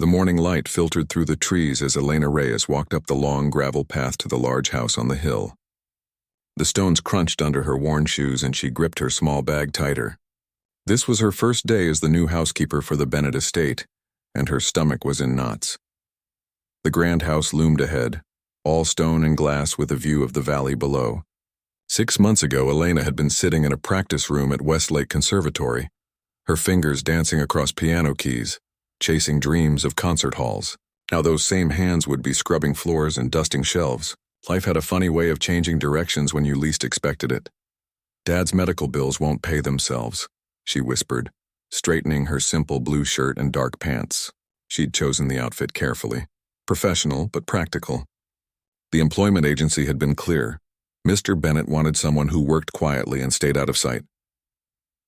The morning light filtered through the trees as Elena Reyes walked up the long gravel path to the large house on the hill. The stones crunched under her worn shoes and she gripped her small bag tighter. This was her first day as the new housekeeper for the Bennett estate, and her stomach was in knots. The grand house loomed ahead, all stone and glass with a view of the valley below. 6 months ago, Elena had been sitting in a practice room at Westlake Conservatory, her fingers dancing across piano keys, chasing dreams of concert halls. Now those same hands would be scrubbing floors and dusting shelves. Life had a funny way of changing directions when you least expected it. Dad's medical bills won't pay themselves, she whispered, straightening her simple blue shirt and dark pants. She'd chosen the outfit carefully. Professional, but practical. The employment agency had been clear. Mr. Bennett wanted someone who worked quietly and stayed out of sight.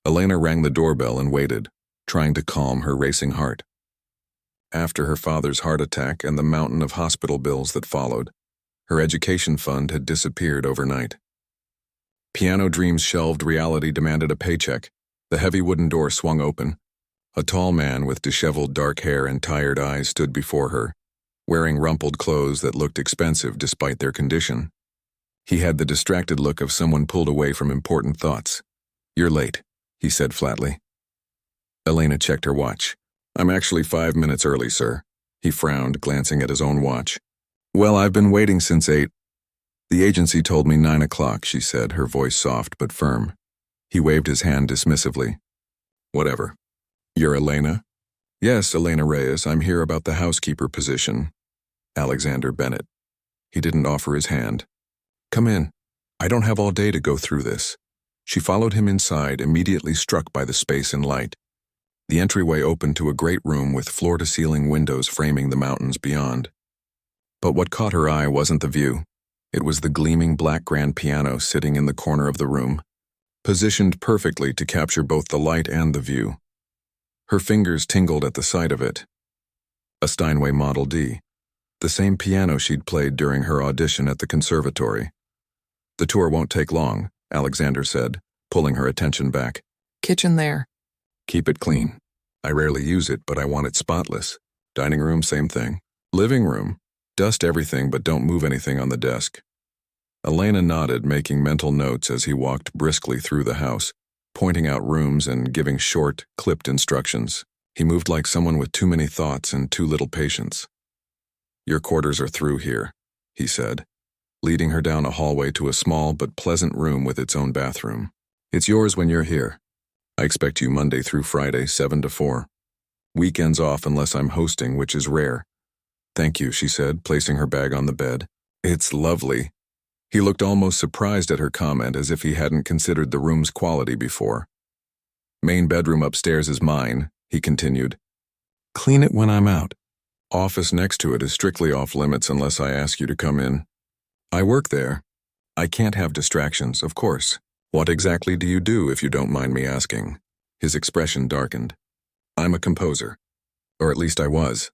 Elena rang the doorbell and waited, trying to calm her racing heart. After her father's heart attack and the mountain of hospital bills that followed, her education fund had disappeared overnight. Piano dreams shelved, reality demanded a paycheck. The heavy wooden door swung open. A tall man with disheveled dark hair and tired eyes stood before her, wearing rumpled clothes that looked expensive despite their condition. He had the distracted look of someone pulled away from important thoughts. "You're late," he said flatly. Elena checked her watch. "I'm actually 5 minutes early, sir." He frowned, glancing at his own watch. "Well, I've been waiting since 8. The agency told me 9 o'clock, she said, her voice soft but firm. He waved his hand dismissively. "Whatever." "You're Elena?" "Yes, Elena Reyes. I'm here about the housekeeper position." Alexander Bennett. He didn't offer his hand. "Come in. I don't have all day to go through this." She followed him inside, immediately struck by the space and light. The entryway opened to a great room with floor-to-ceiling windows framing the mountains beyond. But what caught her eye wasn't the view. It was the gleaming black grand piano sitting in the corner of the room, positioned perfectly to capture both the light and the view. Her fingers tingled at the sight of it. A Steinway Model D, the same piano she'd played during her audition at the conservatory. "The tour won't take long," Alexander said, pulling her attention back. "Kitchen there." "Keep it clean. I rarely use it, but I want it spotless. Dining room, same thing. Living room, dust everything but don't move anything on the desk." Elena nodded, making mental notes as he walked briskly through the house, pointing out rooms and giving short, clipped instructions. He moved like someone with too many thoughts and too little patience. "Your quarters are through here," he said, leading her down a hallway to a small but pleasant room with its own bathroom. "It's yours when you're here. I expect you Monday through Friday, 7 to 4. Weekends off unless I'm hosting, which is rare." "Thank you," she said, placing her bag on the bed. "It's lovely." He looked almost surprised at her comment, as if he hadn't considered the room's quality before. "Main bedroom upstairs is mine," he continued. "Clean it when I'm out. Office next to it is strictly off limits unless I ask you to come in. I work there. I can't have distractions, of course. What exactly do you do, if you don't mind me asking?" His expression darkened. "I'm a composer. Or at least I was."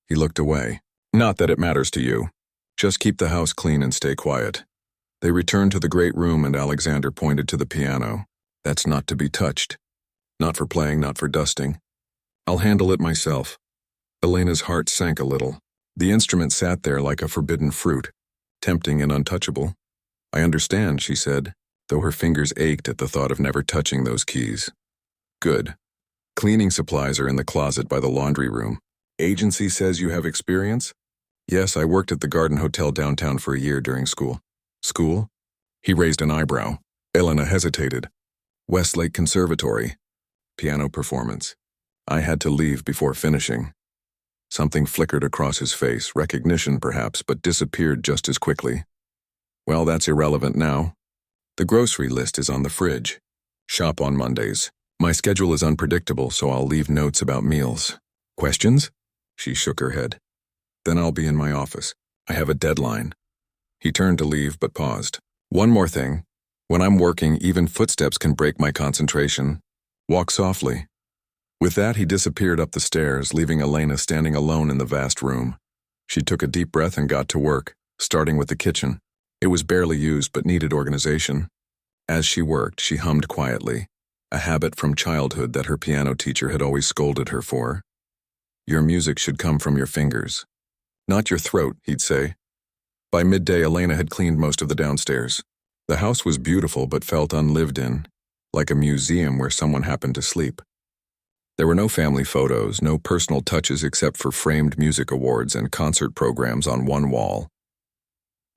He looked away. "Not that it matters to you. Just keep the house clean and stay quiet." They returned to the great room and Alexander pointed to the piano. "That's not to be touched. Not for playing, not for dusting. I'll handle it myself." Elena's heart sank a little. The instrument sat there like a forbidden fruit, tempting and untouchable. "I understand," she said, though her fingers ached at the thought of never touching those keys. "Good. Cleaning supplies are in the closet by the laundry room. Agency says you have experience?" "Yes, I worked at the Garden Hotel downtown for a year during school." "School?" He raised an eyebrow. Elena hesitated. "Westlake Conservatory. Piano performance. I had to leave before finishing." Something flickered across his face, recognition perhaps, but disappeared just as quickly. "Well, that's irrelevant now. The grocery list is on the fridge. Shop on Mondays. My schedule is unpredictable, so I'll leave notes about meals. Questions?" She shook her head. "Then I'll be in my office. I have a deadline." He turned to leave, but paused. "One more thing. When I'm working, even footsteps can break my concentration. Walk softly." With that, he disappeared up the stairs, leaving Elena standing alone in the vast room. She took a deep breath and got to work, starting with the kitchen. It was barely used but needed organization. As she worked, she hummed quietly, a habit from childhood that her piano teacher had always scolded her for. Your music should come from your fingers. Not your throat, he'd say. By midday, Elena had cleaned most of the downstairs. The house was beautiful but felt unlived in, like a museum where someone happened to sleep. There were no family photos, no personal touches except for framed music awards and concert programs on one wall.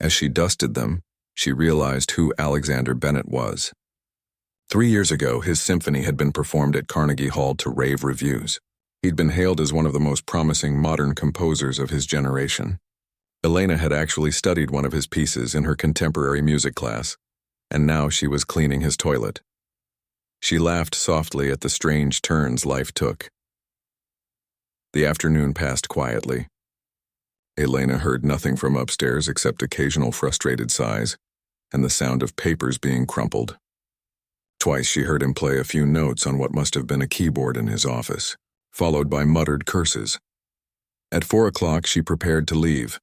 As she dusted them, she realized who Alexander Bennett was. 3 years ago, his symphony had been performed at Carnegie Hall to rave reviews. He'd been hailed as one of the most promising modern composers of his generation. Elena had actually studied one of his pieces in her contemporary music class, and now she was cleaning his toilet. She laughed softly at the strange turns life took. The afternoon passed quietly. Elena heard nothing from upstairs except occasional frustrated sighs and the sound of papers being crumpled. Twice she heard him play a few notes on what must have been a keyboard in his office, followed by muttered curses. At 4 o'clock, she prepared to leave,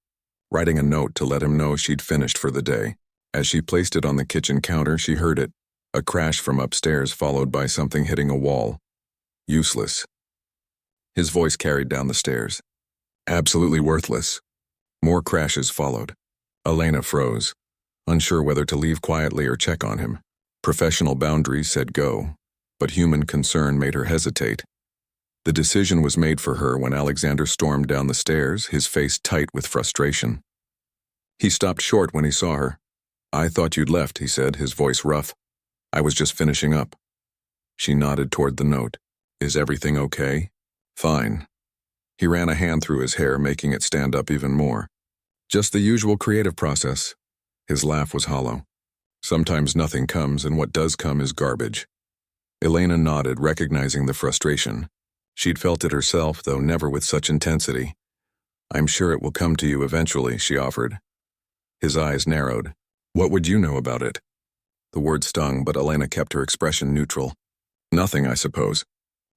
writing a note to let him know she'd finished for the day. As she placed it on the kitchen counter, she heard it, a crash from upstairs followed by something hitting a wall. Useless. His voice carried down the stairs. Absolutely worthless. More crashes followed. Elena froze, unsure whether to leave quietly or check on him. Professional boundaries said go, but human concern made her hesitate. The decision was made for her when Alexander stormed down the stairs, his face tight with frustration. He stopped short when he saw her. "I thought you'd left," he said, his voice rough. "I was just finishing up." She nodded toward the note. "Is everything okay?" "Fine." He ran a hand through his hair, making it stand up even more. "Just the usual creative process." His laugh was hollow. "Sometimes nothing comes, and what does come is garbage." Elena nodded, recognizing the frustration. She'd felt it herself, though never with such intensity. "I'm sure it will come to you eventually," she offered. His eyes narrowed. "What would you know about it?" The word stung, but Elena kept her expression neutral. "Nothing, I suppose.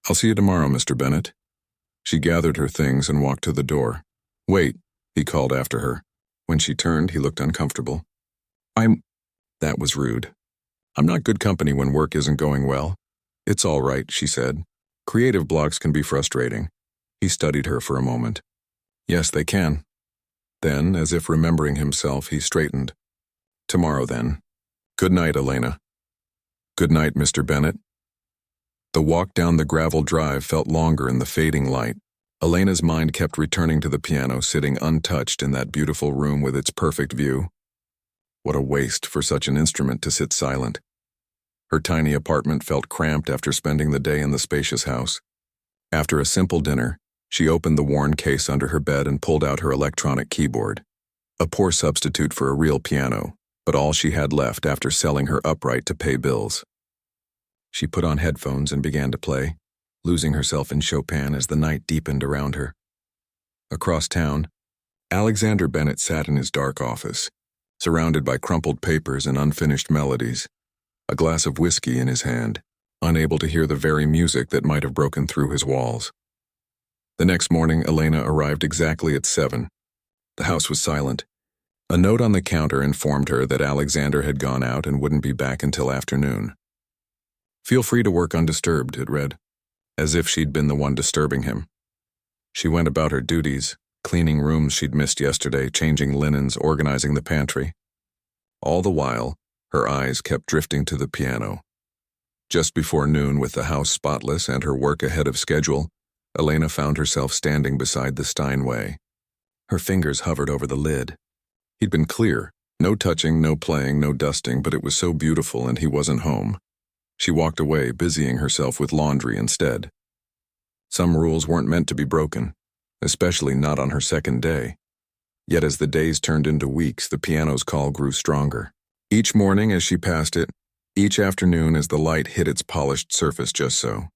I'll see you tomorrow, Mr. Bennett." She gathered her things and walked to the door. "Wait," he called after her. When she turned, he looked uncomfortable. That was rude. "I'm not good company when work isn't going well." "It's all right," she said. "Creative blocks can be frustrating." He studied her for a moment. "Yes, they can." Then, as if remembering himself, he straightened. "Tomorrow, then." "Good night, Elena." "Good night, Mr. Bennett." The walk down the gravel drive felt longer in the fading light. Elena's mind kept returning to the piano, sitting untouched in that beautiful room with its perfect view. What a waste for such an instrument to sit silent. Her tiny apartment felt cramped after spending the day in the spacious house. After a simple dinner, she opened the worn case under her bed and pulled out her electronic keyboard. A poor substitute for a real piano, but all she had left after selling her upright to pay bills. She put on headphones and began to play, losing herself in Chopin as the night deepened around her. Across town, Alexander Bennett sat in his dark office, surrounded by crumpled papers and unfinished melodies, a glass of whiskey in his hand, unable to hear the very music that might have broken through his walls. The next morning, Elena arrived exactly at 7. The house was silent. A note on the counter informed her that Alexander had gone out and wouldn't be back until afternoon. "Feel free to work undisturbed," it read, as if she'd been the one disturbing him. She went about her duties, cleaning rooms she'd missed yesterday, changing linens, organizing the pantry. All the while, her eyes kept drifting to the piano. Just before noon, with the house spotless and her work ahead of schedule, Elena found herself standing beside the Steinway. Her fingers hovered over the lid. He'd been clear. No touching, no playing, no dusting, but it was so beautiful and he wasn't home. She walked away, busying herself with laundry instead. Some rules weren't meant to be broken, especially not on her second day. Yet as the days turned into weeks, the piano's call grew stronger. Each morning as she passed it, each afternoon as the light hit its polished surface just so.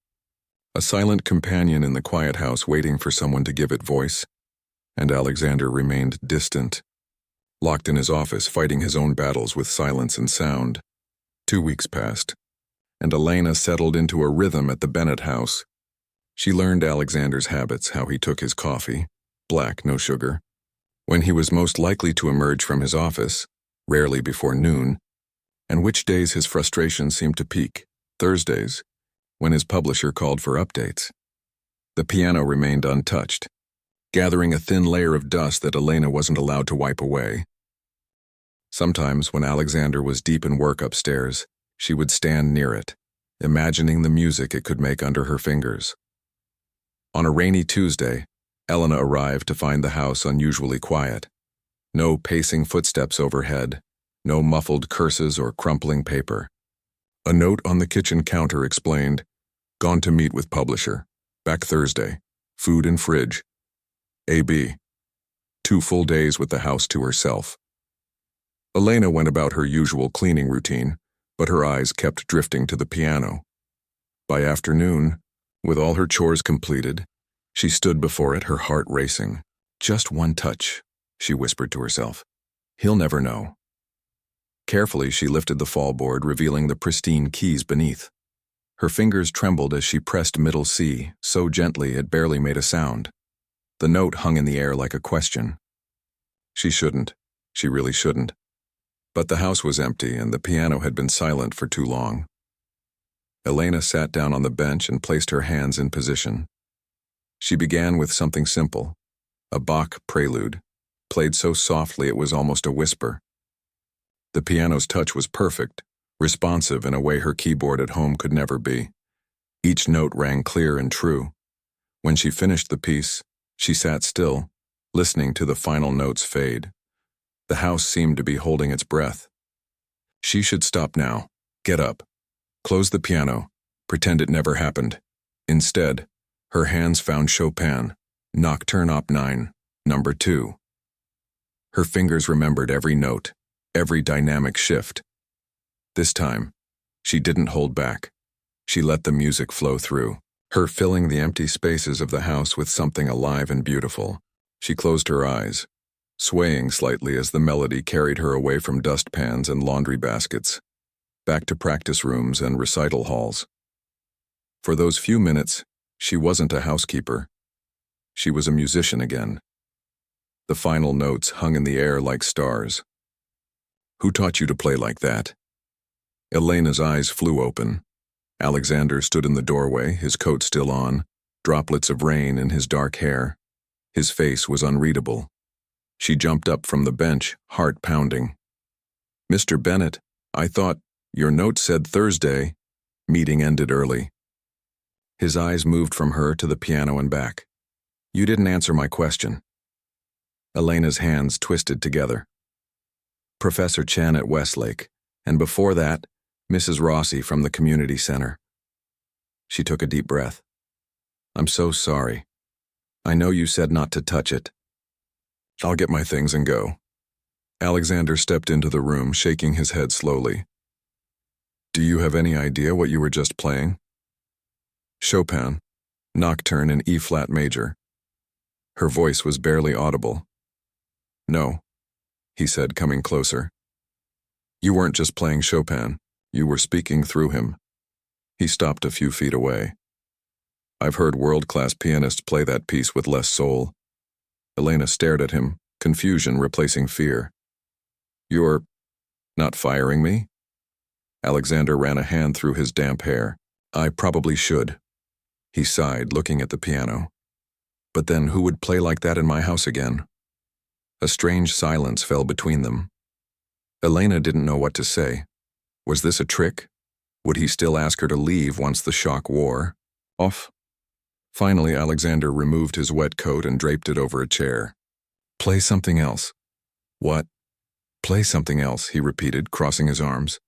A silent companion in the quiet house waiting for someone to give it voice. And Alexander remained distant, locked in his office, fighting his own battles with silence and sound. 2 weeks passed, and Elena settled into a rhythm at the Bennett house. She learned Alexander's habits, how he took his coffee, black, no sugar, when he was most likely to emerge from his office, rarely before noon, and which days his frustration seemed to peak, Thursdays, when his publisher called for updates. The piano remained untouched, gathering a thin layer of dust that Elena wasn't allowed to wipe away. Sometimes, when Alexander was deep in work upstairs, she would stand near it, imagining the music it could make under her fingers. On a rainy Tuesday, Elena arrived to find the house unusually quiet. No pacing footsteps overhead, no muffled curses or crumpling paper. A note on the kitchen counter explained, "Gone to meet with publisher. Back Thursday. Food in fridge. AB. 2 full days with the house to herself." Elena went about her usual cleaning routine, but her eyes kept drifting to the piano. By afternoon, with all her chores completed, she stood before it, her heart racing. "Just one touch," she whispered to herself. "He'll never know." Carefully, she lifted the fallboard, revealing the pristine keys beneath. Her fingers trembled as she pressed middle C, so gently it barely made a sound. The note hung in the air like a question. She really shouldn't. But the house was empty and the piano had been silent for too long. Elena sat down on the bench and placed her hands in position. She began with something simple, a Bach prelude, played so softly it was almost a whisper. The piano's touch was perfect, responsive in a way her keyboard at home could never be. Each note rang clear and true. When she finished the piece, she sat still, listening to the final notes fade. The house seemed to be holding its breath. She should stop now, get up, close the piano, pretend it never happened. Instead, her hands found Chopin, Nocturne Op. 9, number 2. Her fingers remembered every note, every dynamic shift. This time, she didn't hold back. She let the music flow through, her filling the empty spaces of the house with something alive and beautiful. She closed her eyes, swaying slightly as the melody carried her away from dustpans and laundry baskets, back to practice rooms and recital halls. For those few minutes, she wasn't a housekeeper. She was a musician again. The final notes hung in the air like stars. "Who taught you to play like that?" Elena's eyes flew open. Alexander stood in the doorway, his coat still on, droplets of rain in his dark hair. His face was unreadable. She jumped up from the bench, heart pounding. "Mr. Bennett, I thought your note said Thursday." Meeting ended early. His eyes moved from her to the piano and back. "You didn't answer my question." Elena's hands twisted together. "Professor Chen at Westlake, and before that, Mrs. Rossi from the community center." She took a deep breath. "I'm so sorry. I know you said not to touch it." "I'll get my things and go." Alexander stepped into the room, shaking his head slowly. "Do you have any idea what you were just playing?" "Chopin, Nocturne in E-flat major." Her voice was barely audible. "No," he said, coming closer. "You weren't just playing Chopin, you were speaking through him." He stopped a few feet away. "I've heard world-class pianists play that piece with less soul." Elena stared at him, confusion replacing fear. "You're not firing me?" Alexander ran a hand through his damp hair. "I probably should." He sighed, looking at the piano. "But then who would play like that in my house again?" A strange silence fell between them. Elena didn't know what to say. Was this a trick? Would he still ask her to leave once the shock wore off? Finally, Alexander removed his wet coat and draped it over a chair. "Play something else." "What?" "Play something else," he repeated, crossing his arms.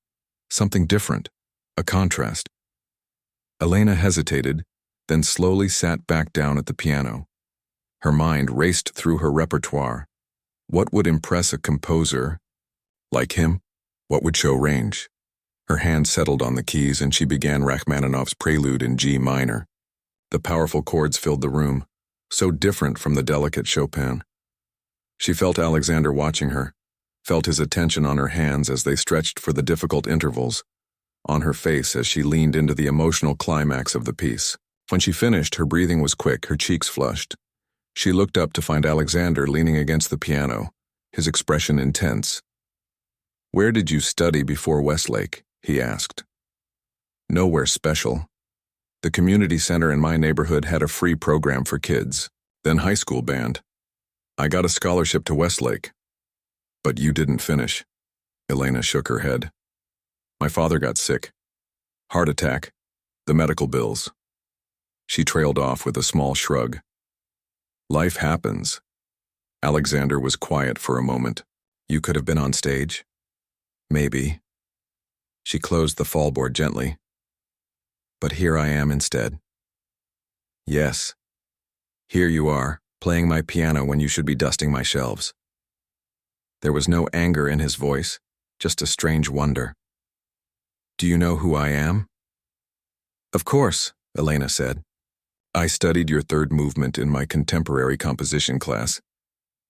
"Something different. A contrast." Elena hesitated, then slowly sat back down at the piano. Her mind raced through her repertoire. What would impress a composer like him? What would show range? Her hand settled on the keys and she began Rachmaninoff's Prelude in G minor. The powerful chords filled the room, so different from the delicate Chopin. She felt Alexander watching her, felt his attention on her hands as they stretched for the difficult intervals, on her face as she leaned into the emotional climax of the piece. When she finished, her breathing was quick, her cheeks flushed. She looked up to find Alexander leaning against the piano, his expression intense. "Where did you study before Westlake?" he asked. "Nowhere special. The community center in my neighborhood had a free program for kids, then high school band. I got a scholarship to Westlake. But you didn't finish. Elena shook her head. My father got sick. Heart attack. The medical bills. She trailed off with a small shrug. Life happens. Alexander was quiet for a moment. You could have been on stage? Maybe. She closed the fallboard gently. But here I am instead. Yes. Here you are, playing my piano when you should be dusting my shelves. There was no anger in his voice, just a strange wonder. Do you know who I am? Of course, Elena said. I studied your third movement in my contemporary composition class.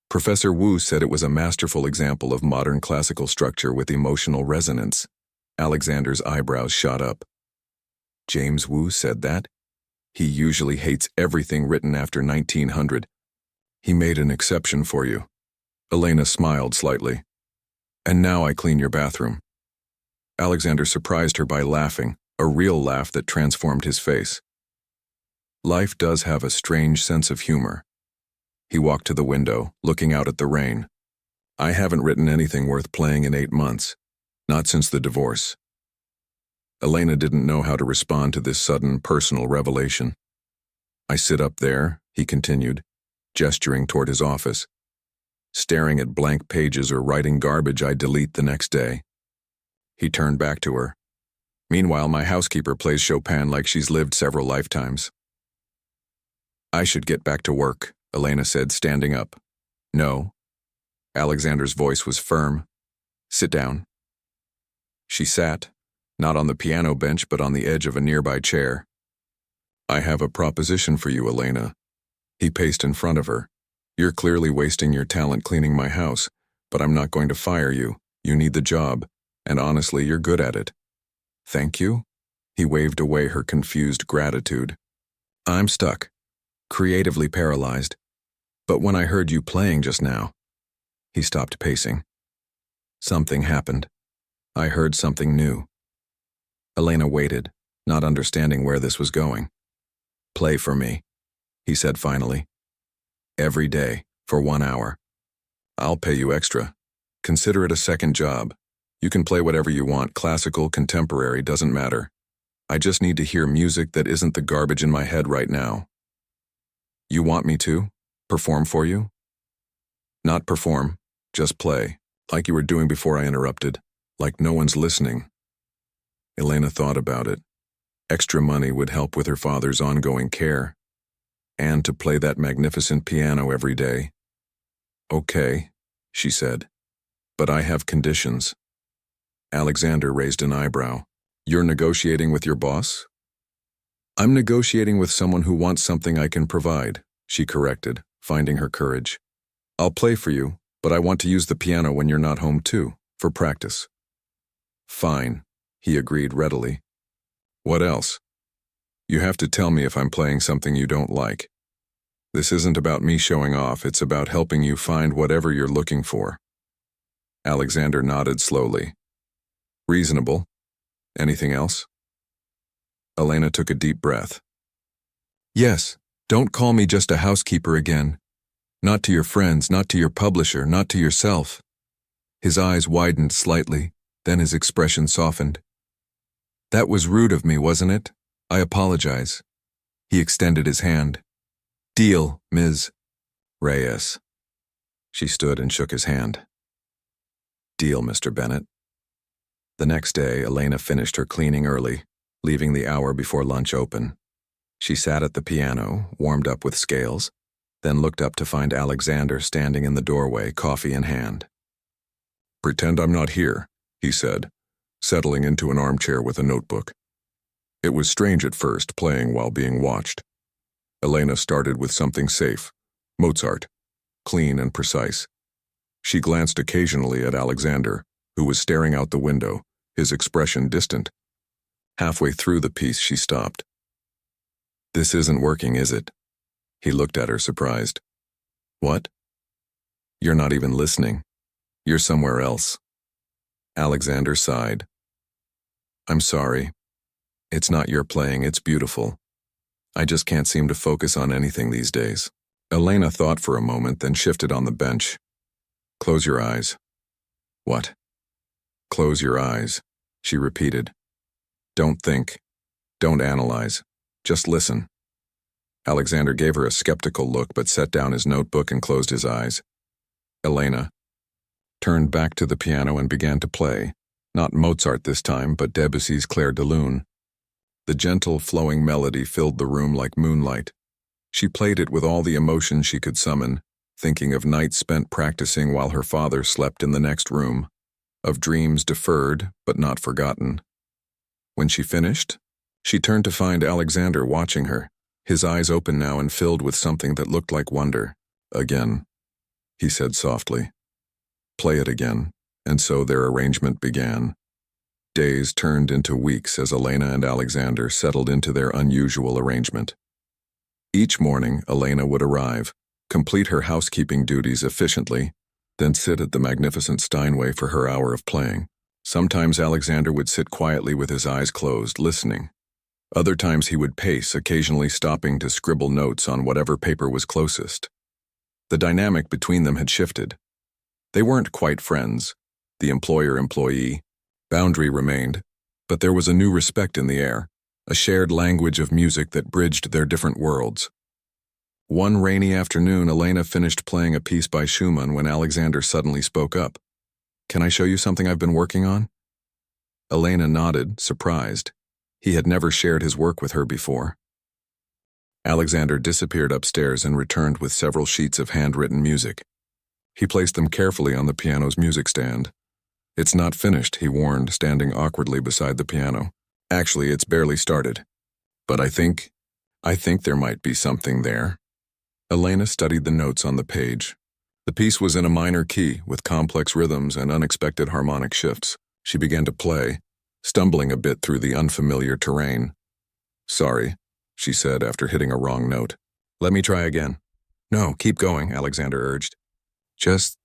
Professor Wu said it was a masterful example of modern classical structure with emotional resonance. Alexander's eyebrows shot up. James Wu said that? He usually hates everything written after 1900. He made an exception for you. Elena smiled slightly. And now I clean your bathroom. Alexander surprised her by laughing, a real laugh that transformed his face. Life does have a strange sense of humor. He walked to the window, looking out at the rain. I haven't written anything worth playing in 8 months, not since the divorce. Elena didn't know how to respond to this sudden personal revelation. I sit up there, he continued, gesturing toward his office, staring at blank pages or writing garbage I delete the next day. He turned back to her. Meanwhile, my housekeeper plays Chopin like she's lived several lifetimes. I should get back to work, Elena said, standing up. No. Alexander's voice was firm. Sit down. She sat, not on the piano bench but on the edge of a nearby chair. I have a proposition for you, Elena. He paced in front of her. You're clearly wasting your talent cleaning my house, but I'm not going to fire you. You need the job, and honestly, you're good at it. Thank you? He waved away her confused gratitude. I'm stuck, creatively paralyzed. But when I heard you playing just now, he stopped pacing. Something happened. I heard something new. Elena waited, not understanding where this was going. Play for me, he said finally. Every day, for 1 hour. I'll pay you extra. Consider it a second job. You can play whatever you want, classical, contemporary, doesn't matter. I just need to hear music that isn't the garbage in my head right now. You want me to? Perform for you? Not perform, just play, like you were doing before I interrupted, like no one's listening. Elena thought about it. Extra money would help with her father's ongoing care, and to play that magnificent piano every day. Okay, she said, but I have conditions. Alexander raised an eyebrow. You're negotiating with your boss? I'm negotiating with someone who wants something I can provide, she corrected, finding her courage. I'll play for you, but I want to use the piano when you're not home too, for practice. Fine, he agreed readily. What else? You have to tell me if I'm playing something you don't like. This isn't about me showing off, it's about helping you find whatever you're looking for. Alexander nodded slowly. Reasonable. Anything else? Elena took a deep breath. Yes, don't call me just a housekeeper again. Not to your friends, not to your publisher, not to yourself. His eyes widened slightly, then his expression softened. That was rude of me, wasn't it? I apologize. He extended his hand. Deal, Ms. Reyes. She stood and shook his hand. Deal, Mr. Bennett. The next day, Elena finished her cleaning early, leaving the hour before lunch open. She sat at the piano, warmed up with scales, then looked up to find Alexander standing in the doorway, coffee in hand. Pretend I'm not here, he said, settling into an armchair with a notebook. It was strange at first, playing while being watched. Elena started with something safe, Mozart, clean and precise. She glanced occasionally at Alexander, who was staring out the window, his expression distant. Halfway through the piece, she stopped. This isn't working, is it? He looked at her, surprised. What? You're not even listening. You're somewhere else. Alexander sighed. I'm sorry. It's not your playing, it's beautiful. I just can't seem to focus on anything these days. Elena thought for a moment, then shifted on the bench. Close your eyes. What? Close your eyes, she repeated. Don't think. Don't analyze. Just listen. Alexander gave her a skeptical look but set down his notebook and closed his eyes. Elena turned back to the piano and began to play, not Mozart this time, but Debussy's Clair de Lune. The gentle, flowing melody filled the room like moonlight. She played it with all the emotion she could summon, thinking of nights spent practicing while her father slept in the next room, of dreams deferred but not forgotten. When she finished, she turned to find Alexander watching her, his eyes open now and filled with something that looked like wonder. Again, he said softly. Play it again, and so their arrangement began. Days turned into weeks as Elena and Alexander settled into their unusual arrangement. Each morning, Elena would arrive, complete her housekeeping duties efficiently, then sit at the magnificent Steinway for her hour of playing. Sometimes Alexander would sit quietly with his eyes closed, listening. Other times he would pace, occasionally stopping to scribble notes on whatever paper was closest. The dynamic between them had shifted. They weren't quite friends, the employer-employee. Boundary remained, but there was a new respect in the air, a shared language of music that bridged their different worlds. One rainy afternoon, Elena finished playing a piece by Schumann when Alexander suddenly spoke up. Can I show you something I've been working on? Elena nodded, surprised. He had never shared his work with her before. Alexander disappeared upstairs and returned with several sheets of handwritten music. He placed them carefully on the piano's music stand. It's not finished, he warned, standing awkwardly beside the piano. Actually, it's barely started. But I think there might be something there. Elena studied the notes on the page. The piece was in a minor key, with complex rhythms and unexpected harmonic shifts. She began to play, stumbling a bit through the unfamiliar terrain. Sorry, she said after hitting a wrong note. Let me try again. No, keep going, Alexander urged. Just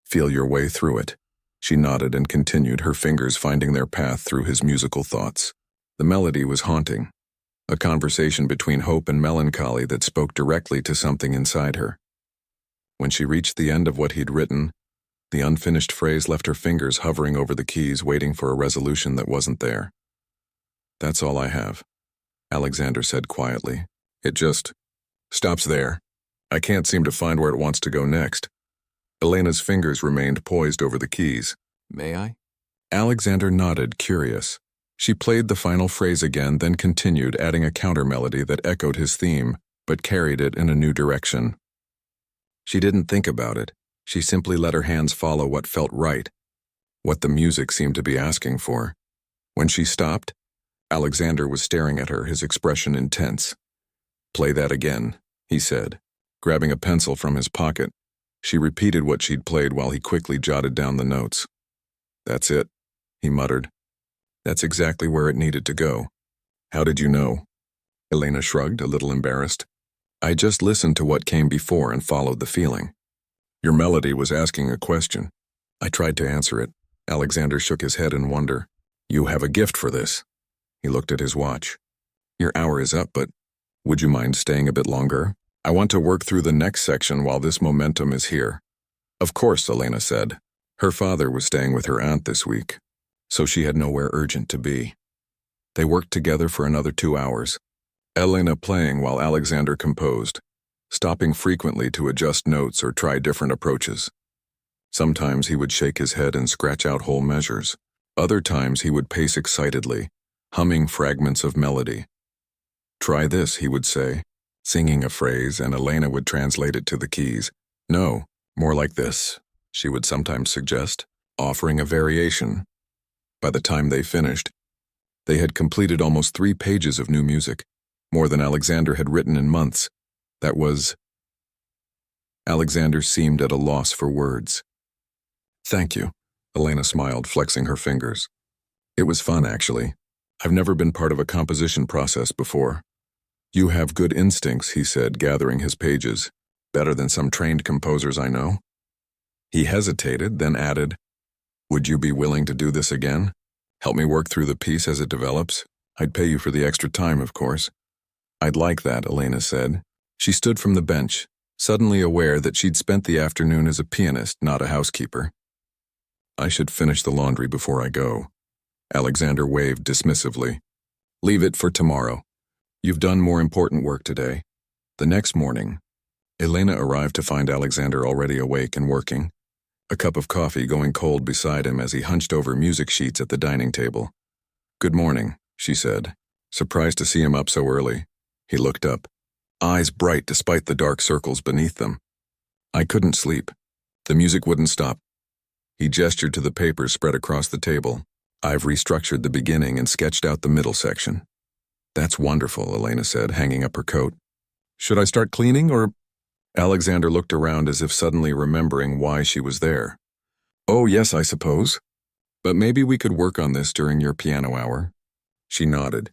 feel your way through it. She nodded and continued, her fingers finding their path through his musical thoughts. The melody was haunting, a conversation between hope and melancholy that spoke directly to something inside her. When she reached the end of what he'd written, the unfinished phrase left her fingers hovering over the keys, waiting for a resolution that wasn't there. That's all I have, Alexander said quietly. It just stops there. I can't seem to find where it wants to go next. Elena's fingers remained poised over the keys. May I? Alexander nodded, curious. She played the final phrase again, then continued, adding a counter-melody that echoed his theme, but carried it in a new direction. She didn't think about it. She simply let her hands follow what felt right, what the music seemed to be asking for. When she stopped, Alexander was staring at her, his expression intense. Play that again, he said, grabbing a pencil from his pocket. She repeated what she'd played while he quickly jotted down the notes. That's it, he muttered. That's exactly where it needed to go. How did you know? Elena shrugged, a little embarrassed. I just listened to what came before and followed the feeling. Your melody was asking a question. I tried to answer it. Alexander shook his head in wonder. You have a gift for this. He looked at his watch. Your hour is up, but would you mind staying a bit longer? I want to work through the next section while this momentum is here. Of course, Elena said. Her father was staying with her aunt this week, so she had nowhere urgent to be. They worked together for another 2 hours, Elena playing while Alexander composed, stopping frequently to adjust notes or try different approaches. Sometimes he would shake his head and scratch out whole measures. Other times he would pace excitedly, humming fragments of melody. Try this, he would say, singing a phrase, and Elena would translate it to the keys. No, more like this, she would sometimes suggest, offering a variation. By the time they finished, they had completed almost 3 pages of new music, more than Alexander had written in months. That was... Alexander seemed at a loss for words. Thank you, Elena smiled, flexing her fingers. It was fun, actually. I've never been part of a composition process before. You have good instincts, he said, gathering his pages. Better than some trained composers I know. He hesitated, then added, Would you be willing to do this again? Help me work through the piece as it develops? I'd pay you for the extra time, of course. I'd like that, Elena said. She stood from the bench, suddenly aware that she'd spent the afternoon as a pianist, not a housekeeper. I should finish the laundry before I go. Alexander waved dismissively. Leave it for tomorrow. You've done more important work today. The next morning, Elena arrived to find Alexander already awake and working, a cup of coffee going cold beside him as he hunched over music sheets at the dining table. Good morning, she said, surprised to see him up so early. He looked up, eyes bright despite the dark circles beneath them. I couldn't sleep. The music wouldn't stop. He gestured to the papers spread across the table. I've restructured the beginning and sketched out the middle section. That's wonderful, Elena said, hanging up her coat. Should I start cleaning, or? Alexander looked around as if suddenly remembering why she was there. Oh, yes, I suppose. But maybe we could work on this during your piano hour. She nodded.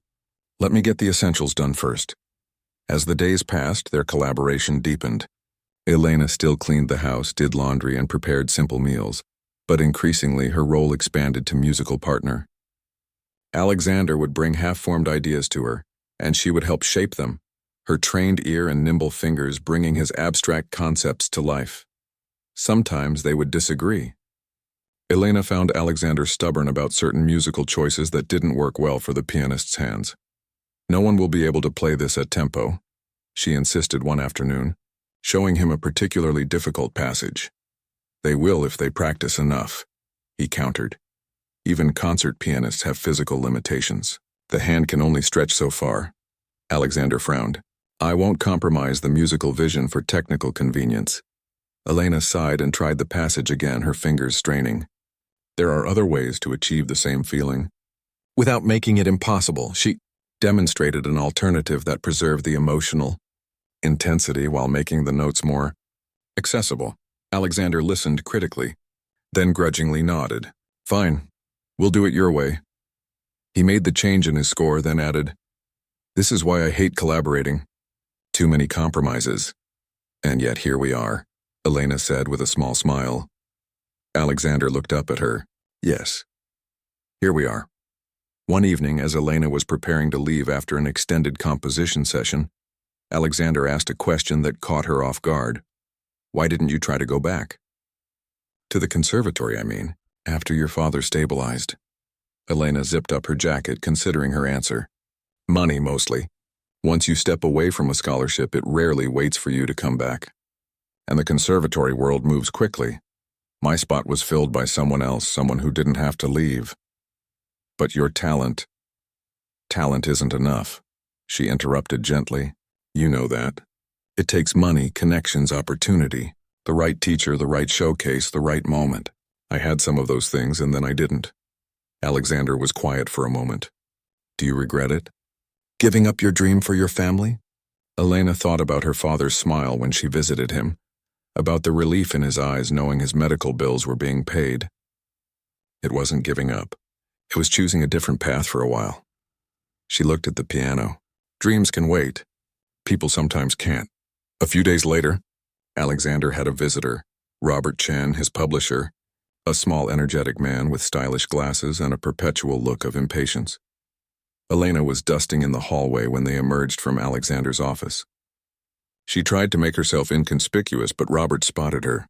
Let me get the essentials done first. As the days passed, their collaboration deepened. Elena still cleaned the house, did laundry, and prepared simple meals, but increasingly her role expanded to musical partner. Alexander would bring half-formed ideas to her, and she would help shape them, her trained ear and nimble fingers bringing his abstract concepts to life. Sometimes they would disagree. Elena found Alexander stubborn about certain musical choices that didn't work well for the pianist's hands. No one will be able to play this at tempo, she insisted one afternoon, showing him a particularly difficult passage. They will if they practice enough, he countered. Even concert pianists have physical limitations. The hand can only stretch so far. Alexander frowned. I won't compromise the musical vision for technical convenience. Elena sighed and tried the passage again, her fingers straining. There are other ways to achieve the same feeling. Without making it impossible, she demonstrated an alternative that preserved the emotional intensity while making the notes more accessible. Alexander listened critically, then grudgingly nodded. Fine, we'll do it your way. He made the change in his score, then added, This is why I hate collaborating. Too many compromises. And yet here we are, Elena said with a small smile. Alexander looked up at her. Yes. Here we are. One evening, as Elena was preparing to leave after an extended composition session, Alexander asked a question that caught her off guard. Why didn't you try to go back? To the conservatory, I mean, after your father stabilized. Elena zipped up her jacket, considering her answer. Money, mostly. Once you step away from a scholarship, it rarely waits for you to come back. And the conservatory world moves quickly. My spot was filled by someone else, someone who didn't have to leave. But your talent isn't enough, she interrupted gently. You know that. It takes money, connections, opportunity, the right teacher, the right showcase, the right moment. I had some of those things and then I didn't. Alexander was quiet for a moment. Do you regret it? Giving up your dream for your family? Elena thought about her father's smile when she visited him, about the relief in his eyes knowing his medical bills were being paid. It wasn't giving up. It was choosing a different path for a while. She looked at the piano. Dreams can wait. People sometimes can't. A few days later, Alexander had a visitor, Robert Chen, his publisher, a small energetic man with stylish glasses and a perpetual look of impatience. Elena was dusting in the hallway when they emerged from Alexander's office. She tried to make herself inconspicuous, but Robert spotted her.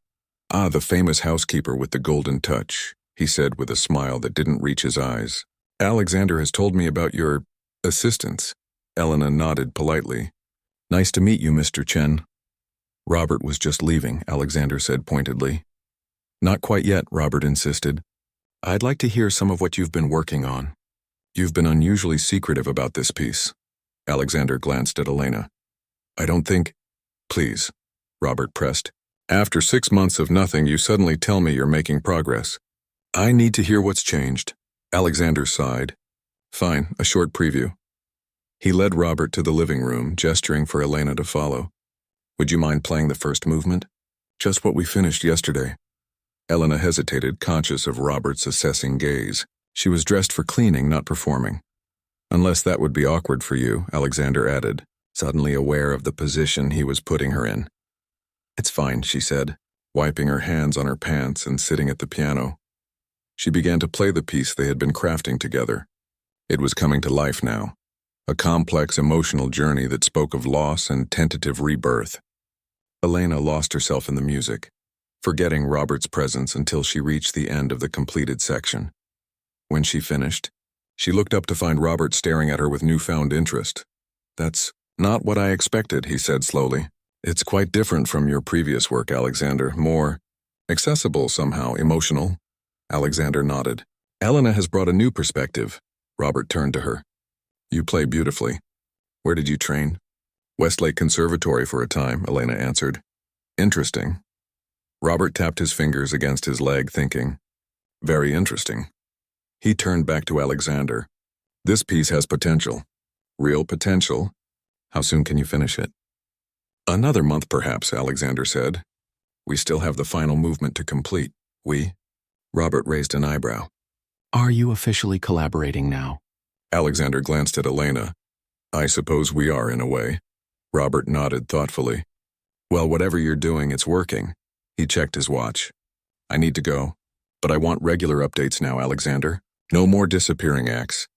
Ah, the famous housekeeper with the golden touch, he said with a smile that didn't reach his eyes. Alexander has told me about your assistants. Elena nodded politely. Nice to meet you, Mr. Chen. Robert was just leaving, Alexander said pointedly. Not quite yet, Robert insisted. I'd like to hear some of what you've been working on. You've been unusually secretive about this piece. Alexander glanced at Elena. I don't think... Please, Robert pressed. After 6 months of nothing, you suddenly tell me you're making progress. I need to hear what's changed. Alexander sighed. Fine, a short preview. He led Robert to the living room, gesturing for Elena to follow. Would you mind playing the first movement? Just what we finished yesterday. Elena hesitated, conscious of Robert's assessing gaze. She was dressed for cleaning, not performing. Unless that would be awkward for you, Alexander added, suddenly aware of the position he was putting her in. It's fine, she said, wiping her hands on her pants and sitting at the piano. She began to play the piece they had been crafting together. It was coming to life now. a complex emotional journey that spoke of loss and tentative rebirth. Elena lost herself in the music, forgetting Robert's presence until she reached the end of the completed section. When she finished, she looked up to find Robert staring at her with newfound interest. "That's not what I expected," he said slowly. "It's quite different from your previous work, Alexander. More accessible somehow, emotional." Alexander nodded. "Elena has brought a new perspective." Robert turned to her. "You play beautifully. Where did you train?" "Westlake Conservatory for a time," Elena answered. "Interesting." Robert tapped his fingers against his leg, thinking, "Very interesting." He turned back to Alexander. "This piece has potential. Real potential. How soon can you finish it?" "Another month, perhaps," Alexander said. "We still have the final movement to complete." "We?" Robert raised an eyebrow. Are you officially collaborating now? Alexander glanced at Elena. "I suppose we are, in a way." Robert nodded thoughtfully. "Well, whatever you're doing, it's working." He checked his watch. "I need to go, but I want regular updates now, Alexander. No more disappearing acts."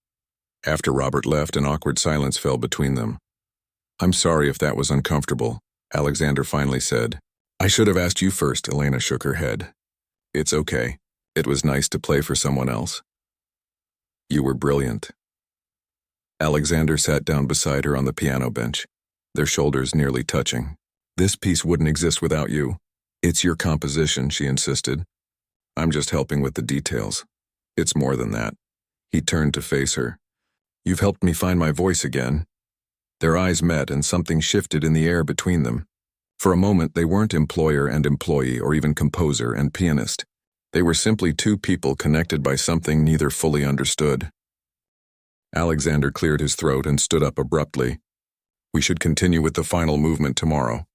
After Robert left, an awkward silence fell between them. "I'm sorry if that was uncomfortable," Alexander finally said. "I should have asked you first," Elena shook her head. "It's okay. It was nice to play for someone else." "You were brilliant." Alexander sat down beside her on the piano bench, their shoulders nearly touching. "This piece wouldn't exist without you. It's your composition," she insisted. "I'm just helping with the details. It's more than that." He turned to face her. "You've helped me find my voice again." Their eyes met and something shifted in the air between them. For a moment, they weren't employer and employee or even composer and pianist. They were simply two people connected by something neither fully understood. Alexander cleared his throat and stood up abruptly. "We should continue with the final movement tomorrow,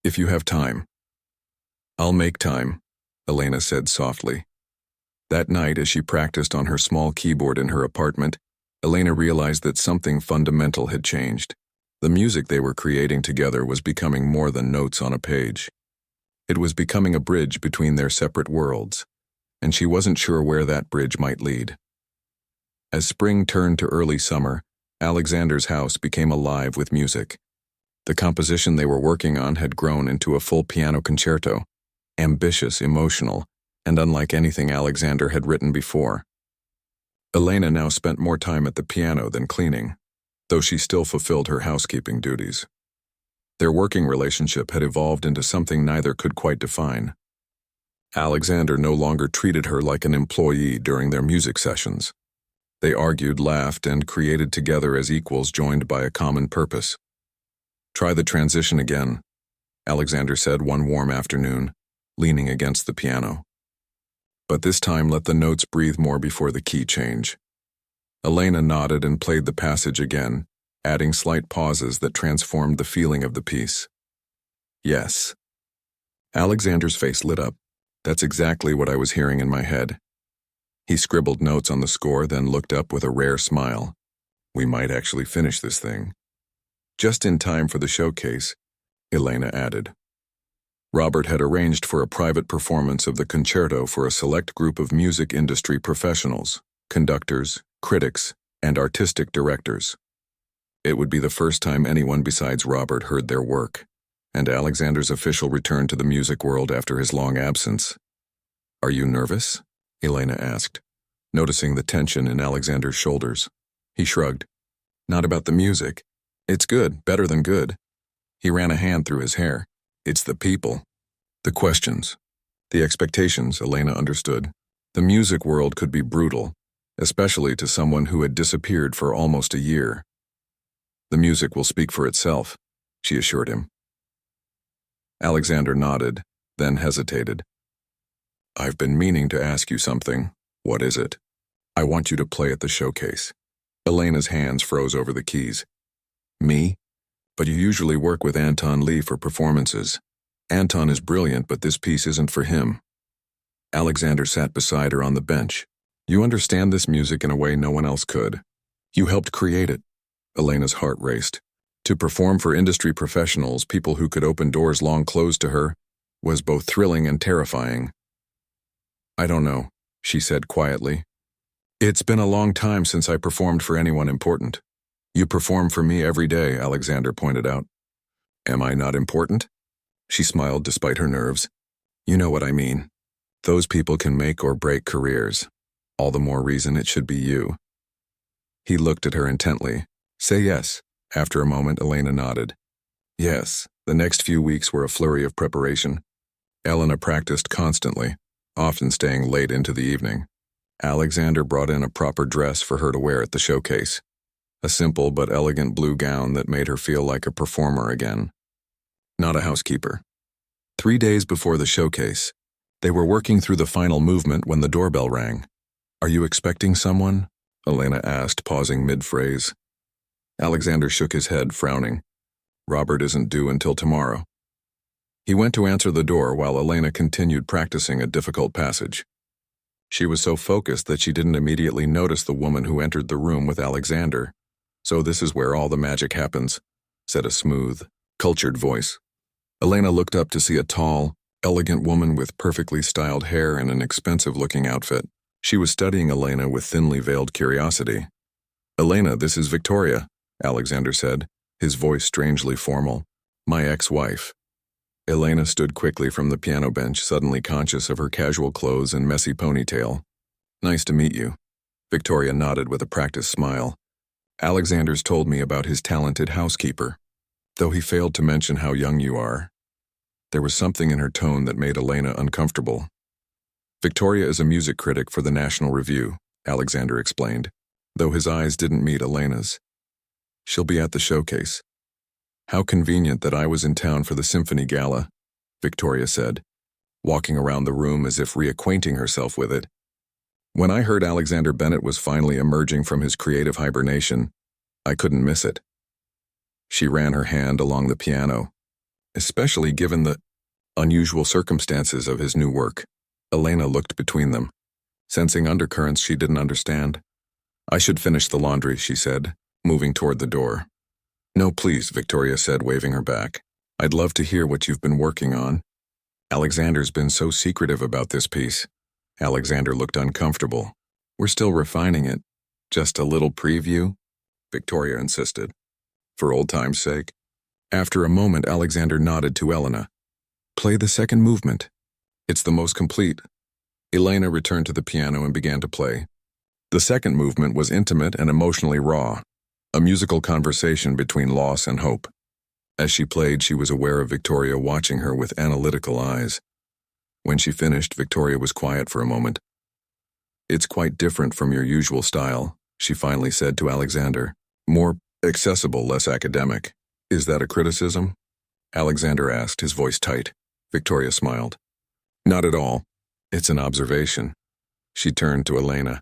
if you have time." "I'll make time," Elena said softly. That night, as she practiced on her small keyboard in her apartment, Elena realized that something fundamental had changed. The music they were creating together was becoming more than notes on a page. It was becoming a bridge between their separate worlds, and she wasn't sure where that bridge might lead. As spring turned to early summer, Alexander's house became alive with music. The composition they were working on had grown into a full piano concerto, ambitious, emotional, and unlike anything Alexander had written before. Elena now spent more time at the piano than cleaning, though she still fulfilled her housekeeping duties. Their working relationship had evolved into something neither could quite define. Alexander no longer treated her like an employee during their music sessions. They argued, laughed, and created together as equals joined by a common purpose. "Try the transition again," Alexander said one warm afternoon, leaning against the piano. "But this time let the notes breathe more before the key change." Elena nodded and played the passage again, adding slight pauses that transformed the feeling of the piece. "Yes." Alexander's face lit up. "That's exactly what I was hearing in my head." He scribbled notes on the score, then looked up with a rare smile. "We might actually finish this thing." "Just in time for the showcase," Elena added. Robert had arranged for a private performance of the concerto for a select group of music industry professionals, conductors, critics, and artistic directors. It would be the first time anyone besides Robert heard their work, and Alexander's official return to the music world after his long absence. "Are you nervous?" Elena asked, noticing the tension in Alexander's shoulders. He shrugged. "Not about the music. It's good, better than good." He ran a hand through his hair. "It's the people. The questions. The expectations," Elena understood. The music world could be brutal, especially to someone who had disappeared for almost a year. "The music will speak for itself," she assured him. Alexander nodded, then hesitated. "I've been meaning to ask you something." "What is it?" "I want you to play at the showcase." Elena's hands froze over the keys. "Me? But you usually work with Anton Lee for performances. Anton is brilliant, but this piece isn't for him." Alexander sat beside her on the bench. "You understand this music in a way no one else could. You helped create it." Elena's heart raced. To perform for industry professionals, people who could open doors long closed to her, was both thrilling and terrifying. "I don't know," she said quietly. "It's been a long time since I performed for anyone important." You perform for me every day, Alexander pointed out. Am I not important? She smiled despite her nerves. You know what I mean. Those people can make or break careers. All the more reason it should be you. He looked at her intently. Say yes. After a moment, Elena nodded. Yes, the next few weeks were a flurry of preparation. Elena practiced constantly, often staying late into the evening. Alexander brought in a proper dress for her to wear at the showcase. A simple but elegant blue gown that made her feel like a performer again. Not a housekeeper. 3 days before the showcase, they were working through the final movement when the doorbell rang. Are you expecting someone? Elena asked, pausing mid-phrase. Alexander shook his head, frowning. Robert isn't due until tomorrow. He went to answer the door while Elena continued practicing a difficult passage. She was so focused that she didn't immediately notice the woman who entered the room with Alexander. So this is where all the magic happens, said a smooth, cultured voice. Elena looked up to see a tall, elegant woman with perfectly styled hair and an expensive-looking outfit. She was studying Elena with thinly veiled curiosity. Elena, this is Victoria, Alexander said, his voice strangely formal. My ex-wife. Elena stood quickly from the piano bench, suddenly conscious of her casual clothes and messy ponytail. Nice to meet you. Victoria nodded with a practiced smile. Alexander's told me about his talented housekeeper, though he failed to mention how young you are. There was something in her tone that made Elena uncomfortable. Victoria is a music critic for the National Review, Alexander explained, though his eyes didn't meet Elena's. She'll be at the showcase. How convenient that I was in town for the symphony gala, Victoria said, walking around the room as if reacquainting herself with it. When I heard Alexander Bennett was finally emerging from his creative hibernation, I couldn't miss it. She ran her hand along the piano, especially given the unusual circumstances of his new work. Elena looked between them, sensing undercurrents she didn't understand. I should finish the laundry, she said, moving toward the door. No, please, Victoria said, waving her back. I'd love to hear what you've been working on. Alexander's been so secretive about this piece. Alexander looked uncomfortable. We're still refining it. Just a little preview? Victoria insisted. For old time's sake. After a moment, Alexander nodded to Elena. Play the second movement. It's the most complete. Elena returned to the piano and began to play. The second movement was intimate and emotionally raw, a musical conversation between loss and hope. As she played, she was aware of Victoria watching her with analytical eyes. When she finished, Victoria was quiet for a moment. It's quite different from your usual style, she finally said to Alexander. More accessible, less academic. Is that a criticism? Alexander asked, his voice tight. Victoria smiled. Not at all. It's an observation. She turned to Elena.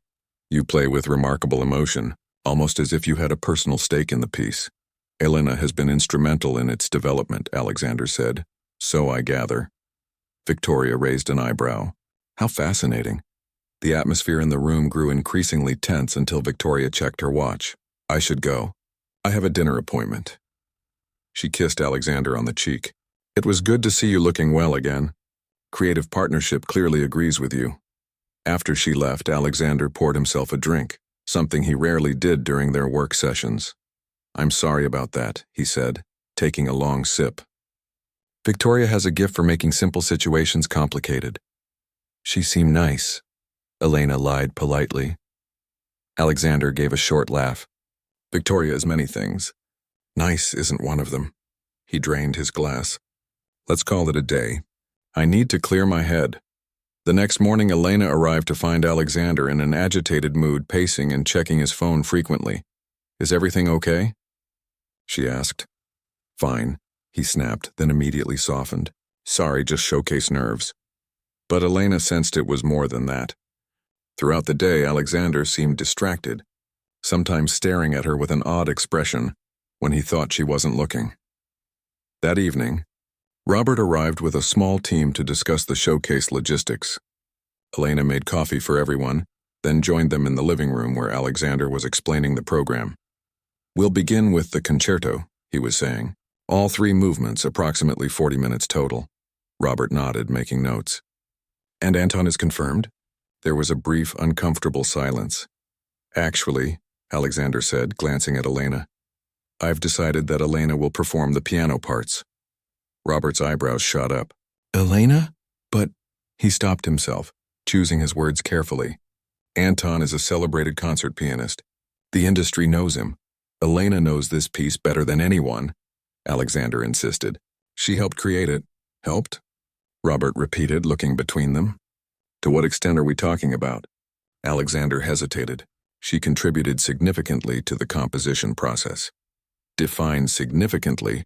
You play with remarkable emotion, almost as if you had a personal stake in the piece. Elena has been instrumental in its development, Alexander said. So I gather. Victoria raised an eyebrow. How fascinating. The atmosphere in the room grew increasingly tense until Victoria checked her watch. I should go. I have a dinner appointment. She kissed Alexander on the cheek. It was good to see you looking well again. Creative partnership clearly agrees with you. After she left, Alexander poured himself a drink, something he rarely did during their work sessions. I'm sorry about that, he said, taking a long sip. Victoria has a gift for making simple situations complicated. She seemed nice. Elena lied politely. Alexander gave a short laugh. Victoria is many things. Nice isn't one of them. He drained his glass. Let's call it a day. I need to clear my head. The next morning, Elena arrived to find Alexander in an agitated mood, pacing and checking his phone frequently. Is everything okay? She asked. Fine, he snapped, then immediately softened. Sorry, just showcase nerves. But Elena sensed it was more than that. Throughout the day, Alexander seemed distracted, sometimes staring at her with an odd expression when he thought she wasn't looking. That evening, Robert arrived with a small team to discuss the showcase logistics. Elena made coffee for everyone, then joined them in the living room where Alexander was explaining the program. We'll begin with the concerto, he was saying. All 3 movements, approximately 40 minutes total. Robert nodded, making notes. And Anton is confirmed? There was a brief, uncomfortable silence. Actually, Alexander said, glancing at Elena, I've decided that Elena will perform the piano parts. Robert's eyebrows shot up. Elena? But he stopped himself, choosing his words carefully. Anton is a celebrated concert pianist. The industry knows him. Elena knows this piece better than anyone, Alexander insisted. She helped create it. Helped? Robert repeated, looking between them. To what extent are we talking about? Alexander hesitated. She contributed significantly to the composition process. Define significantly,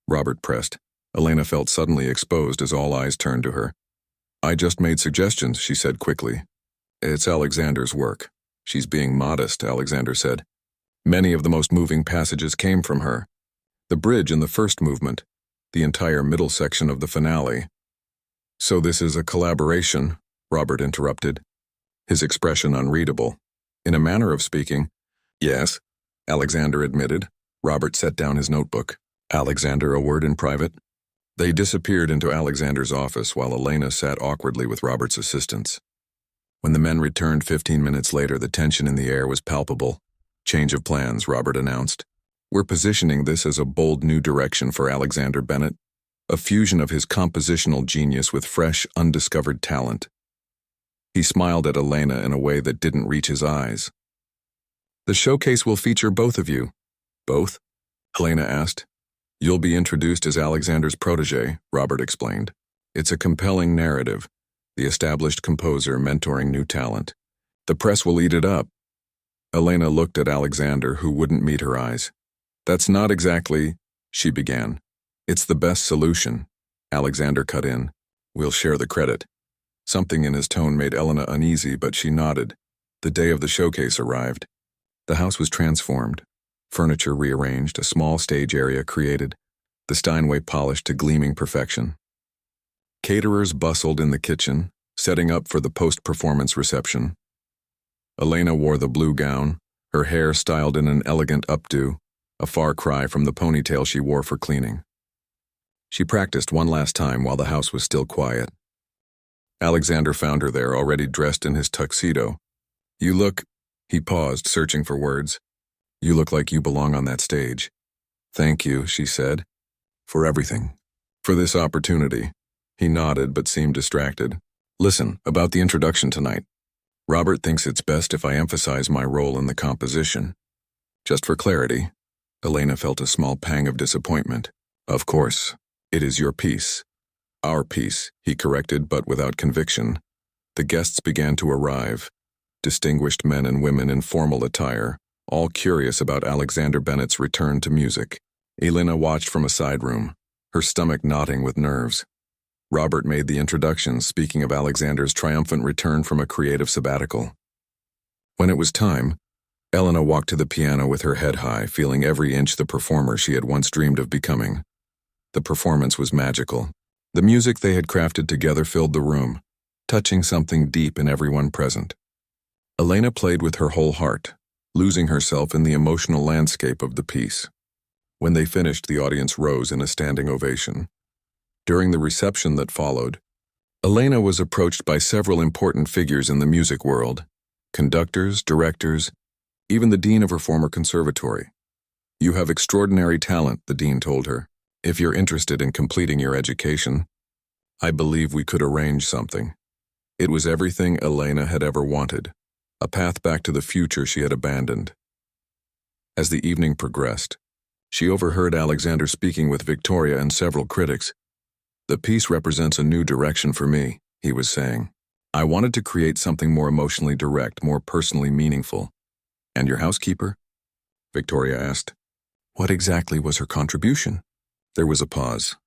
Robert pressed. Elena felt suddenly exposed as all eyes turned to her. I just made suggestions, she said quickly. It's Alexander's work. She's being modest, Alexander said. Many of the most moving passages came from her. The bridge in the first movement, the entire middle section of the finale. So this is a collaboration, Robert interrupted, his expression unreadable. In a manner of speaking, yes, Alexander admitted. Robert set down his notebook. Alexander, a word in private? They disappeared into Alexander's office while Elena sat awkwardly with Robert's assistants. When the men returned 15 minutes later, the tension in the air was palpable. Change of plans, Robert announced. We're positioning this as a bold new direction for Alexander Bennett, a fusion of his compositional genius with fresh, undiscovered talent. He smiled at Elena in a way that didn't reach his eyes. The showcase will feature both of you. Both? Elena asked. You'll be introduced as Alexander's protege, Robert explained. It's a compelling narrative, the established composer mentoring new talent. The press will eat it up. Elena looked at Alexander, who wouldn't meet her eyes. That's not exactly, she began. It's the best solution. Alexander cut in. We'll share the credit. Something in his tone made Elena uneasy, but she nodded. The day of the showcase arrived. The house was transformed. Furniture rearranged, a small stage area created, the Steinway polished to gleaming perfection. Caterers bustled in the kitchen, setting up for the post-performance reception. Elena wore the blue gown, her hair styled in an elegant updo, a far cry from the ponytail she wore for cleaning. She practiced one last time while the house was still quiet. Alexander found her there, already dressed in his tuxedo. You look, he paused, searching for words. You look like you belong on that stage. Thank you, she said. For everything. For this opportunity. He nodded but seemed distracted. Listen, about the introduction tonight. Robert thinks it's best if I emphasize my role in the composition. Just for clarity, Elena felt a small pang of disappointment. Of course, it is your piece. Our piece, he corrected, but without conviction. The guests began to arrive. Distinguished men and women in formal attire, all curious about Alexander Bennett's return to music. Elena watched from a side room, her stomach knotting with nerves. Robert made the introduction, speaking of Alexander's triumphant return from a creative sabbatical. When it was time, Elena walked to the piano with her head high, feeling every inch the performer she had once dreamed of becoming. The performance was magical. The music they had crafted together filled the room, touching something deep in everyone present. Elena played with her whole heart, losing herself in the emotional landscape of the piece. When they finished, the audience rose in a standing ovation. During the reception that followed, Elena was approached by several important figures in the music world, conductors, directors, even the dean of her former conservatory. You have extraordinary talent, the dean told her. If you're interested in completing your education, I believe we could arrange something. It was everything Elena had ever wanted. A path back to the future she had abandoned. As the evening progressed, she overheard Alexander speaking with Victoria and several critics. The piece represents a new direction for me, he was saying. I wanted to create something more emotionally direct, more personally meaningful. And your housekeeper? Victoria asked. What exactly was her contribution? There was a pause.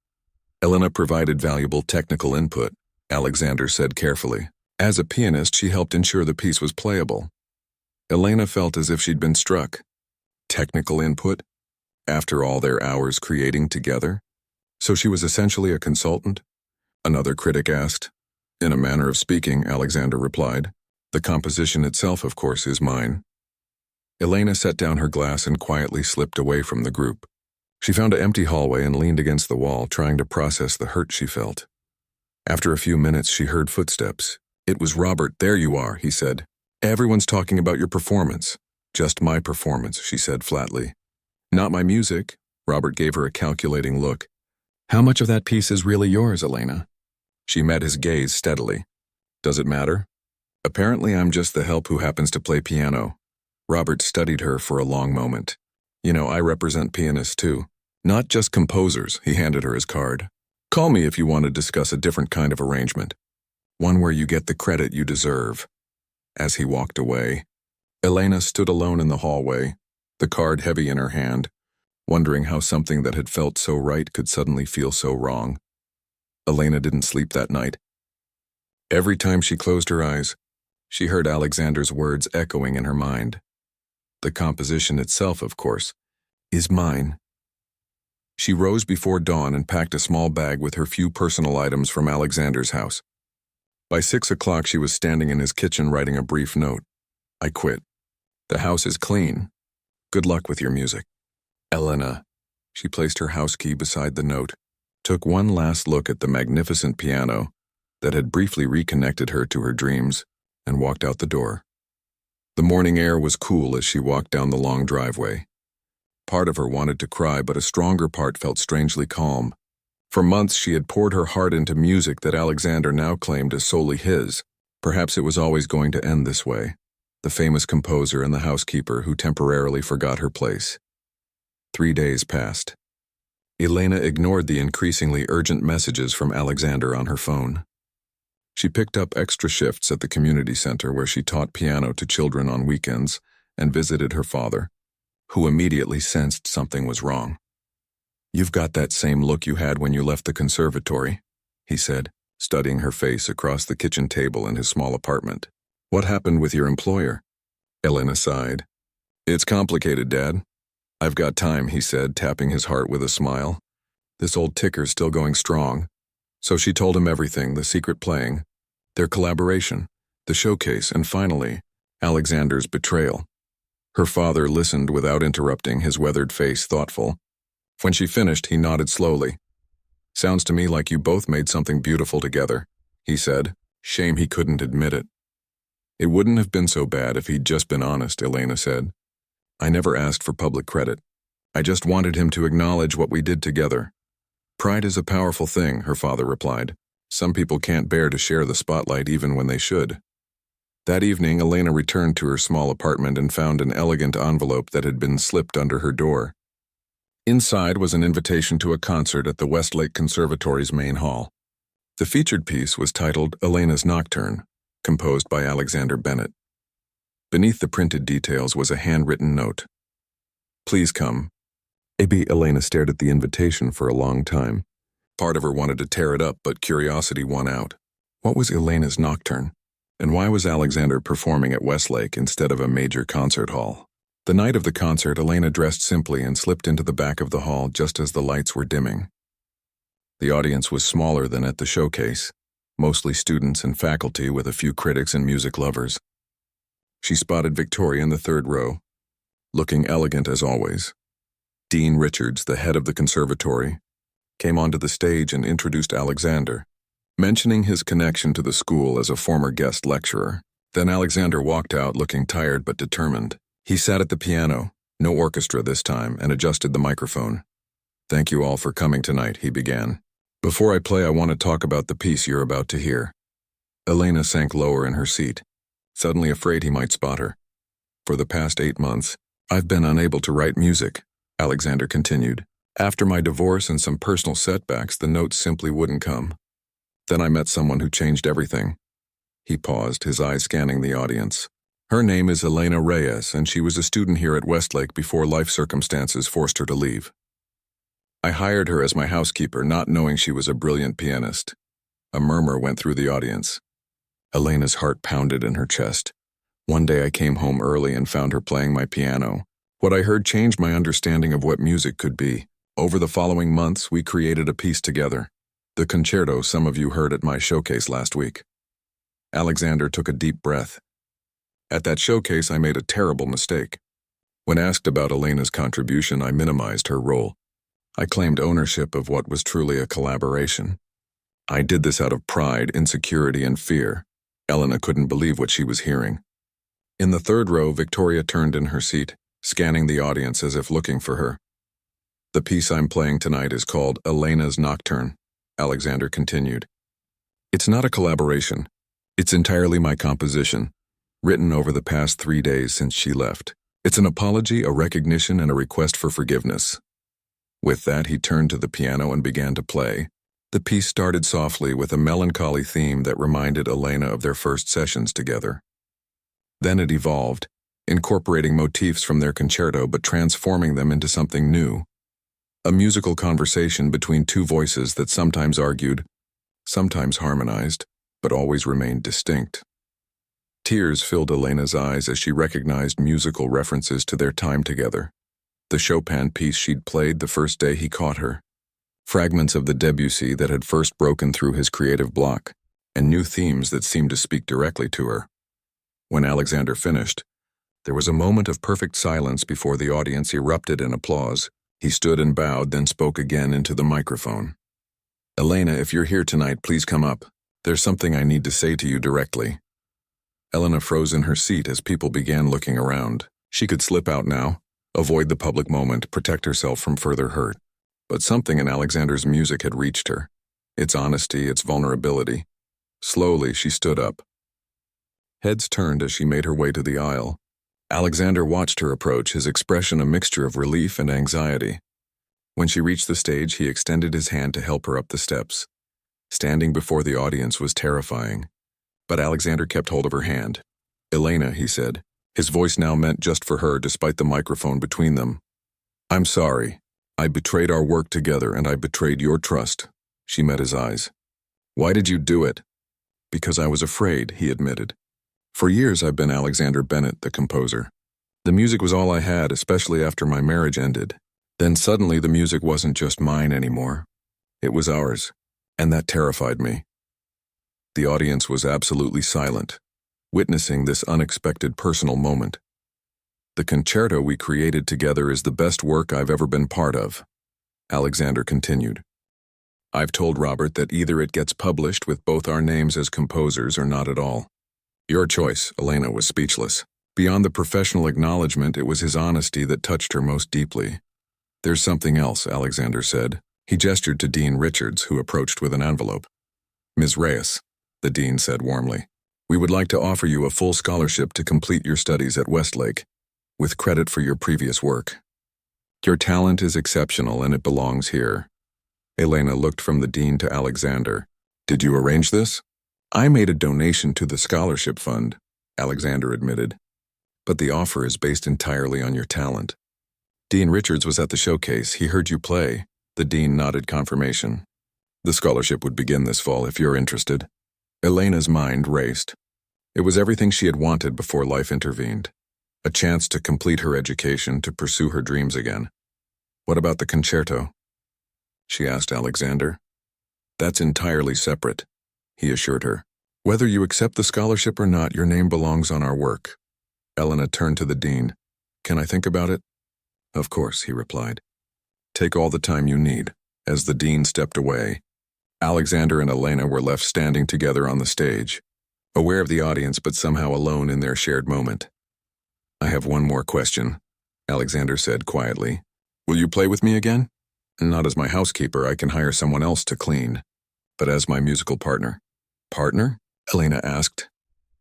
Elena provided valuable technical input, Alexander said carefully. As a pianist, she helped ensure the piece was playable. Elena felt as if she'd been struck. Technical input? After all their hours creating together? So she was essentially a consultant? Another critic asked. In a manner of speaking, Alexander replied. The composition itself, of course, is mine. Elena set down her glass and quietly slipped away from the group. She found an empty hallway and leaned against the wall, trying to process the hurt she felt. After a few minutes, she heard footsteps. It was Robert. There you are, he said. Everyone's talking about your performance. Just my performance, she said flatly. Not my music. Robert gave her a calculating look. How much of that piece is really yours, Elena? She met his gaze steadily. Does it matter? Apparently I'm just the help who happens to play piano. Robert studied her for a long moment. You know, I represent pianists too. Not just composers, he handed her his card. Call me if you want to discuss a different kind of arrangement. One where you get the credit you deserve. As he walked away, Elena stood alone in the hallway, the card heavy in her hand, wondering how something that had felt so right could suddenly feel so wrong. Elena didn't sleep that night. Every time she closed her eyes, she heard Alexander's words echoing in her mind. The composition itself, of course, is mine. She rose before dawn and packed a small bag with her few personal items from Alexander's house. By 6 o'clock, she was standing in his kitchen writing a brief note. I quit. The house is clean. Good luck with your music. Elena. She placed her house key beside the note, took one last look at the magnificent piano that had briefly reconnected her to her dreams, and walked out the door. The morning air was cool as she walked down the long driveway. Part of her wanted to cry, but a stronger part felt strangely calm. For months she had poured her heart into music that Alexander now claimed as solely his. Perhaps it was always going to end this way. The famous composer and the housekeeper who temporarily forgot her place. 3 days passed. Elena ignored the increasingly urgent messages from Alexander on her phone. She picked up extra shifts at the community center where she taught piano to children on weekends and visited her father, who immediately sensed something was wrong. You've got that same look you had when you left the conservatory, he said, studying her face across the kitchen table in his small apartment. What happened with your employer? Elena sighed. It's complicated, Dad. I've got time, he said, tapping his heart with a smile. This old ticker's still going strong. So she told him everything, the secret playing, their collaboration, the showcase, and finally, Alexander's betrayal. Her father listened without interrupting, his weathered face thoughtful. When she finished, he nodded slowly. Sounds to me like you both made something beautiful together, he said. Shame he couldn't admit it. It wouldn't have been so bad if he'd just been honest, Elena said. I never asked for public credit. I just wanted him to acknowledge what we did together. Pride is a powerful thing, her father replied. Some people can't bear to share the spotlight even when they should. That evening, Elena returned to her small apartment and found an elegant envelope that had been slipped under her door. Inside was an invitation to a concert at the Westlake Conservatory's main hall. The featured piece was titled Elena's Nocturne, composed by Alexander Bennett. Beneath the printed details was a handwritten note. Please come. Elena stared at the invitation for a long time. Part of her wanted to tear it up, but curiosity won out. What was Elena's Nocturne? And why was Alexander performing at Westlake instead of a major concert hall? The night of the concert, Elena dressed simply and slipped into the back of the hall just as the lights were dimming. The audience was smaller than at the showcase, mostly students and faculty with a few critics and music lovers. She spotted Victoria in the third row, looking elegant as always. Dean Richards, the head of the conservatory, came onto the stage and introduced Alexander, mentioning his connection to the school as a former guest lecturer. Then Alexander walked out looking tired but determined. He sat at the piano, no orchestra this time, and adjusted the microphone. Thank you all for coming tonight, he began. Before I play, I want to talk about the piece you're about to hear. Elena sank lower in her seat, suddenly afraid he might spot her. For the past 8 months, I've been unable to write music, Alexander continued. After my divorce and some personal setbacks, the notes simply wouldn't come. Then I met someone who changed everything. He paused, his eyes scanning the audience. Her name is Elena Reyes, and she was a student here at Westlake before life circumstances forced her to leave. I hired her as my housekeeper, not knowing she was a brilliant pianist. A murmur went through the audience. Elena's heart pounded in her chest. One day I came home early and found her playing my piano. What I heard changed my understanding of what music could be. Over the following months, we created a piece together. The concerto some of you heard at my showcase last week. Alexander took a deep breath. At that showcase, I made a terrible mistake. When asked about Elena's contribution, I minimized her role. I claimed ownership of what was truly a collaboration. I did this out of pride, insecurity, and fear. Elena couldn't believe what she was hearing. In the third row, Victoria turned in her seat, scanning the audience as if looking for her. The piece I'm playing tonight is called Elena's Nocturne, Alexander continued. It's not a collaboration. It's entirely my composition, written over the past 3 days since she left. It's an apology, a recognition, and a request for forgiveness. With that, he turned to the piano and began to play. The piece started softly with a melancholy theme that reminded Elena of their first sessions together. Then it evolved, incorporating motifs from their concerto but transforming them into something new. A musical conversation between two voices that sometimes argued, sometimes harmonized, but always remained distinct. Tears filled Elena's eyes as she recognized musical references to their time together. The Chopin piece she'd played the first day he caught her, fragments of the Debussy that had first broken through his creative block, and new themes that seemed to speak directly to her. When Alexander finished, there was a moment of perfect silence before the audience erupted in applause. He stood and bowed, then spoke again into the microphone. Elena, if you're here tonight, please come up. There's something I need to say to you directly. Elena froze in her seat as people began looking around. She could slip out now, avoid the public moment, protect herself from further hurt. But something in Alexander's music had reached her. Its honesty, its vulnerability. Slowly, she stood up. Heads turned as she made her way to the aisle. Alexander watched her approach, his expression a mixture of relief and anxiety. When she reached the stage, he extended his hand to help her up the steps. Standing before the audience was terrifying, but Alexander kept hold of her hand. Elena, he said, his voice now meant just for her despite the microphone between them. I'm sorry. I betrayed our work together and I betrayed your trust. She met his eyes. Why did you do it? Because I was afraid, he admitted. For years I've been Alexander Bennett, the composer. The music was all I had, especially after my marriage ended. Then suddenly the music wasn't just mine anymore. It was ours, and that terrified me. The audience was absolutely silent, witnessing this unexpected personal moment. The concerto we created together is the best work I've ever been part of, Alexander continued. I've told Robert that either it gets published with both our names as composers or not at all. Your choice, Elena was speechless. Beyond the professional acknowledgement, it was his honesty that touched her most deeply. There's something else, Alexander said. He gestured to Dean Richards, who approached with an envelope. Ms. Reyes, the dean said warmly, we would like to offer you a full scholarship to complete your studies at Westlake, with credit for your previous work. Your talent is exceptional and it belongs here. Elena looked from the dean to Alexander. Did you arrange this? I made a donation to the scholarship fund, Alexander admitted. But the offer is based entirely on your talent. Dean Richards was at the showcase. He heard you play. The dean nodded confirmation. The scholarship would begin this fall if you're interested. Elena's mind raced. It was everything she had wanted before life intervened. A chance to complete her education, to pursue her dreams again. What about the concerto? She asked Alexander. That's entirely separate, he assured her. Whether you accept the scholarship or not, your name belongs on our work. Elena turned to the dean. Can I think about it? Of course, he replied. Take all the time you need. As the dean stepped away, Alexander and Elena were left standing together on the stage, aware of the audience but somehow alone in their shared moment. I have one more question, Alexander said quietly. Will you play with me again? Not as my housekeeper, I can hire someone else to clean, but as my musical partner. Partner? Elena asked.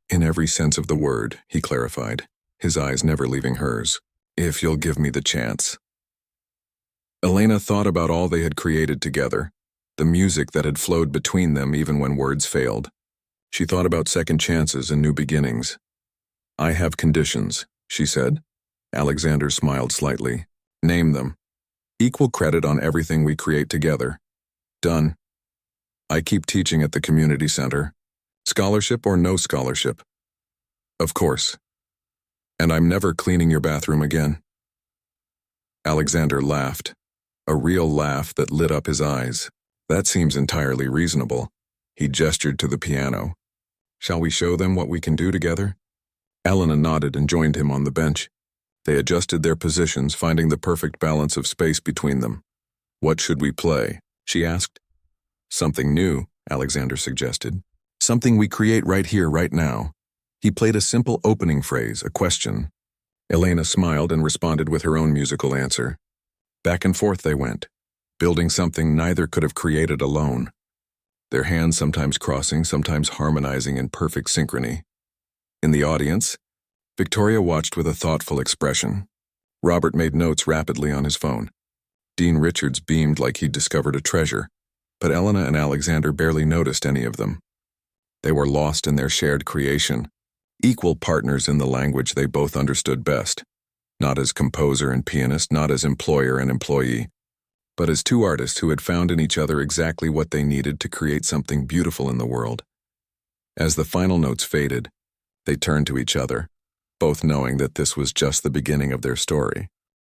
In every sense of the word, he clarified, his eyes never leaving hers. If you'll give me the chance. Elena thought about all they had created together, the music that had flowed between them even when words failed. She thought about second chances and new beginnings. I have conditions, she said. Alexander smiled slightly. Name them. Equal credit on everything we create together. Done. I keep teaching at the community center. Scholarship or no scholarship? Of course. And I'm never cleaning your bathroom again. Alexander laughed, a real laugh that lit up his eyes. That seems entirely reasonable. He gestured to the piano. Shall we show them what we can do together? Elena nodded and joined him on the bench. They adjusted their positions, finding the perfect balance of space between them. What should we play? She asked. Something new, Alexander suggested. Something we create right here, right now. He played a simple opening phrase, a question. Elena smiled and responded with her own musical answer. Back and forth they went, building something neither could have created alone. Their hands sometimes crossing, sometimes harmonizing in perfect synchrony. In the audience, Victoria watched with a thoughtful expression. Robert made notes rapidly on his phone. Dean Richards beamed like he'd discovered a treasure, but Elena and Alexander barely noticed any of them. They were lost in their shared creation, equal partners in the language they both understood best, not as composer and pianist, not as employer and employee, but as two artists who had found in each other exactly what they needed to create something beautiful in the world. As the final notes faded, they turned to each other, both knowing that this was just the beginning of their story.